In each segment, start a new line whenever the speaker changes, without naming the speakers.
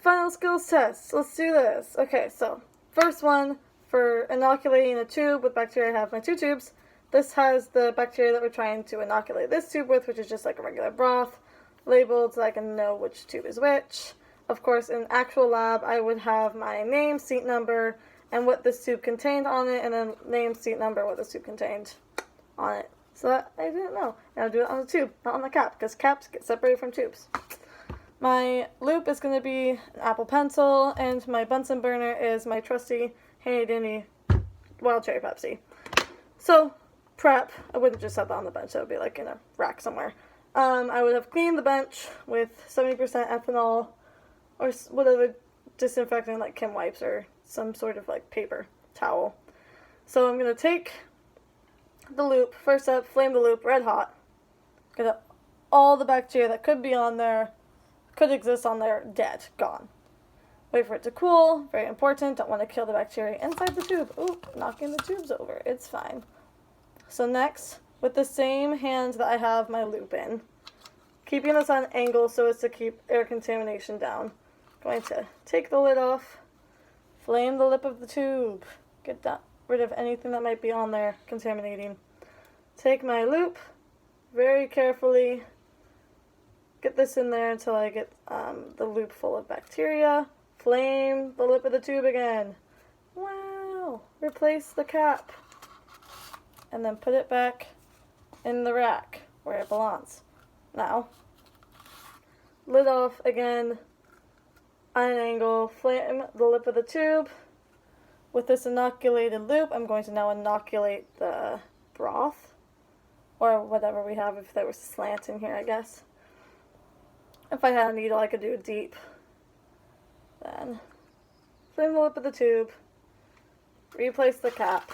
Final skills test. Let's do this. Okay, so first one for inoculating a tube with bacteria. I have my 2 tubes. This has the bacteria that we're trying to inoculate this tube with, which is just like a regular broth, labeled so I can know which tube is which. Of course, in actual lab, I would have my name, seat number, and what this tube contained on it, and then name, seat number, what this tube contained on it. So that I didn't know. And I'll do it on the tube, not on the cap, because caps get separated from tubes. My loop is going to be an Apple Pencil, and my Bunsen burner is my trusty, handy-dandy Wild Cherry Pepsi. So, prep. I wouldn't just set that on the bench. That would be like in a rack somewhere. I would have cleaned the bench with 70% ethanol or whatever disinfectant, like Kim wipes or some sort of like paper towel. So I'm going to take the loop. First up, flame the loop red hot. Get all the bacteria that could be on there, could exist on there, dead, gone. Wait for it to cool. Very important. Don't want to kill the bacteria inside the tube. Ooh, knocking the tubes over. It's fine. So next, with the same hand that I have my loop in, keeping this on an angle so as to keep air contamination down, going to take the lid off, flame the lip of the tube, get rid of anything that might be on there contaminating. Take my loop, very carefully, get this in there until I get the loop full of bacteria, flame the lip of the tube again. Wow! Replace the cap. And then put it back in the rack where it belongs. Now, lid off again on an angle, flame the lip of the tube. With this inoculated loop, I'm going to now inoculate the broth, or whatever we have, if there was a slant in here, I guess. If I had a needle, I could do a deep. Then, flame the lip of the tube, replace the cap,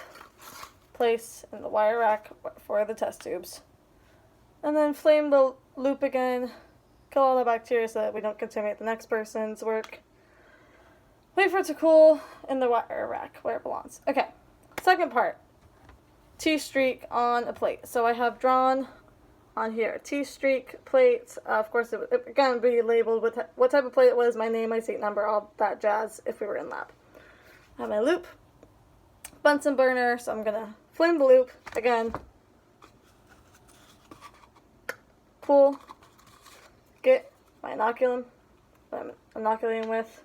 place in the wire rack for the test tubes, and then flame the loop again, kill all the bacteria so that we don't contaminate the next person's work. Wait for it to cool in the wire rack where it belongs. Okay, second part, T-streak on a plate. So I have drawn on here T-streak plate. Of course, it again would be labeled with what type of plate it was, my name, my seat number, all that jazz if we were in lab. I have my loop, Bunsen burner, so I'm gonna flame the loop again, cool, get my inoculum that I'm inoculating with,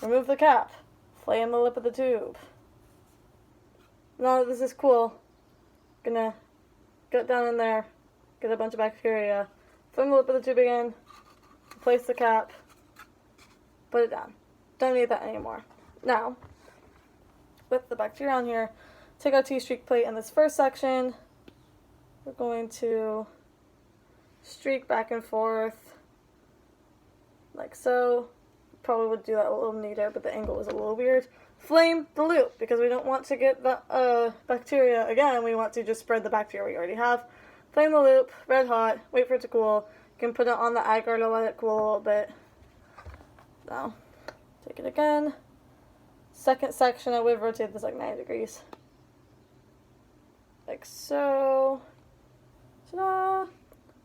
remove the cap, flame the lip of the tube. Now that this is cool, gonna get down in there, get a bunch of bacteria, flame the lip of the tube again, replace the cap, put it down. Don't need that anymore. Now, with the bacteria on here, take our T-streak plate in this first section. We're going to streak back and forth like so. Probably would do that a little neater, but the angle was a little weird. Flame the loop, because we don't want to get the bacteria again. We want to just spread the bacteria we already have. Flame the loop, red hot, wait for it to cool. You can put it on the agar to let it cool a little bit. Now, take it again. Second section, I would rotate this like 90 degrees. Like so. Ta-da!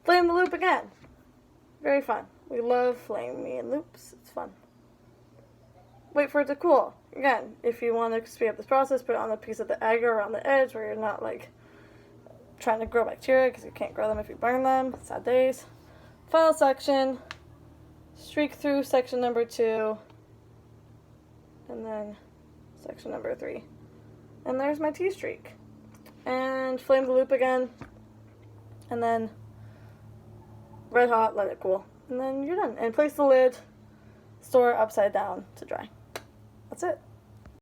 Flame the loop again. Very fun. We love flaming loops. It's fun. Wait for it to cool. Again, if you want to speed up this process, put it on a piece of the agar around the edge where you're not like trying to grow bacteria, because you can't grow them if you burn them. Sad days. Final section. Streak through section number 2. And then section number 3. And there's my T-streak. And flame the loop again. And then red hot, let it cool. And then you're done. And place the lid, store it upside down to dry. That's it.